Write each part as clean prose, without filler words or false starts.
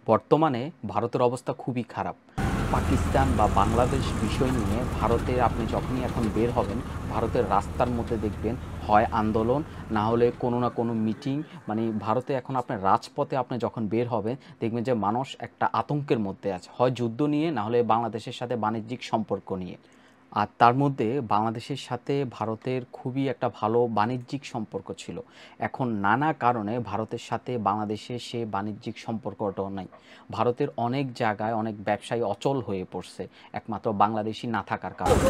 বর্তমানে ভারতের অবস্থা খুবই খারাপ। পাকিস্তান বা বাংলাদেশ বিষয় নিয়ে ভারতে আপনি যখনই এখন বের হবেন, ভারতের রাস্তার মধ্যে দেখবেন হয় আন্দোলন, না হলে কোনো না কোনো মিটিং। মানে ভারতে এখন আপনার রাজপথে আপনি যখন বের হবেন, দেখবেন যে মানুষ একটা আতঙ্কের মধ্যে আছে, হয় যুদ্ধ নিয়ে, না হলে বাংলাদেশের সাথে বাণিজ্যিক সম্পর্ক নিয়ে। আর তার মধ্যে বাংলাদেশের সাথে ভারতের খুবই একটা ভালো বাণিজ্যিক সম্পর্ক ছিল। এখন নানা কারণে ভারতের সাথে বাংলাদেশের সে বাণিজ্যিক সম্পর্কটাও নাই। ভারতের অনেক জায়গায় অনেক ব্যবসায়ী অচল হয়ে পড়ছে একমাত্র বাংলাদেশি না থাকার কারণে।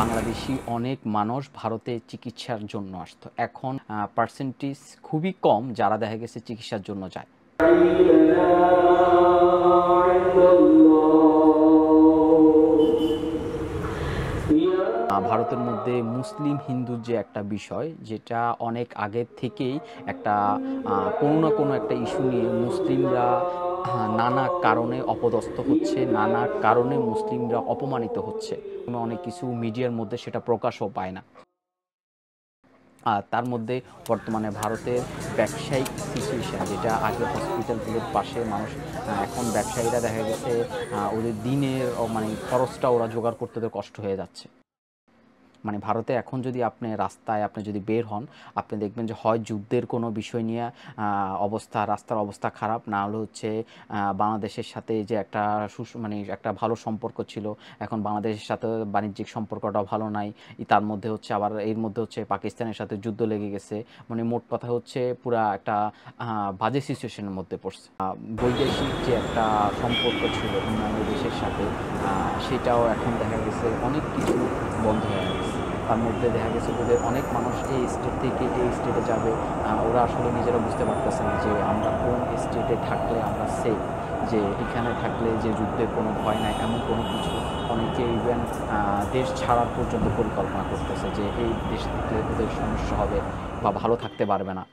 বাংলাদেশি অনেক মানুষ ভারতে চিকিৎসার জন্য আসতো, এখন পার্সেন্টেজ খুবই কম যারা দেখা গেছে চিকিৎসার জন্য যায়। ভারতের মধ্যে মুসলিম হিন্দুর যে একটা বিষয়, যেটা অনেক আগের থেকেই একটা কোনো না কোনো একটা ইস্যু নিয়ে মুসলিমরা নানা কারণে অপদস্থ হচ্ছে, নানা কারণে মুসলিমরা অপমানিত হচ্ছে। অনেক কিছু মিডিয়ার মধ্যে সেটা প্রকাশও পায় না। আর তার মধ্যে বর্তমানে ভারতের ব্যবসায়িক সিচুয়েশান, যেটা আগে হসপিটালগুলোর পাশে মানুষ, এখন ব্যবসায়ীরা দেখা গেছে ওদের দিনের মানে খরচটা ওরা জোগাড় করতে ওদের কষ্ট হয়ে যাচ্ছে। মানে ভারতে এখন যদি আপনি রাস্তায় আপনি যদি বের হন, আপনি দেখবেন যে হয় যুদ্ধের কোনো বিষয় নিয়ে রাস্তার অবস্থা খারাপ, না হলে হচ্ছে বাংলাদেশের সাথে যে একটা মানে একটা ভালো সম্পর্ক ছিল, এখন বাংলাদেশের সাথে বাণিজ্যিক সম্পর্কটাও ভালো নাই। তার মধ্যে হচ্ছে আবার এর মধ্যে হচ্ছে পাকিস্তানের সাথে যুদ্ধ লেগে গেছে। মানে মোট কথা হচ্ছে পুরা একটা বাজে সিচুয়েশনের মধ্যে পড়ছে। বৈদেশিক যে একটা সম্পর্ক ছিল অন্যান্য দেশের সাথে, সেটাও এখন দেখা গেছে অনেক কিছু বন্ধ হয়ে গেছে। তার মধ্যে দেখা গেছে ওদের অনেক মানুষ এই স্টেট থেকে এই স্টেটে যাবে, ওরা আসলে নিজেরা বুঝতে পারতেছে না যে আমরা কোন স্টেটে থাকলে আমরা সেফ, যে এখানে থাকলে যে যুদ্ধের কোনো ভয় নাই এমন কোনো কিছু। অনেকে ইভেন দেশ ছাড়ার পর্যন্ত পরিকল্পনা করতেছে যে এই দেশ থেকে ওদের সমস্যা হবে বা ভালো থাকতে পারবে না।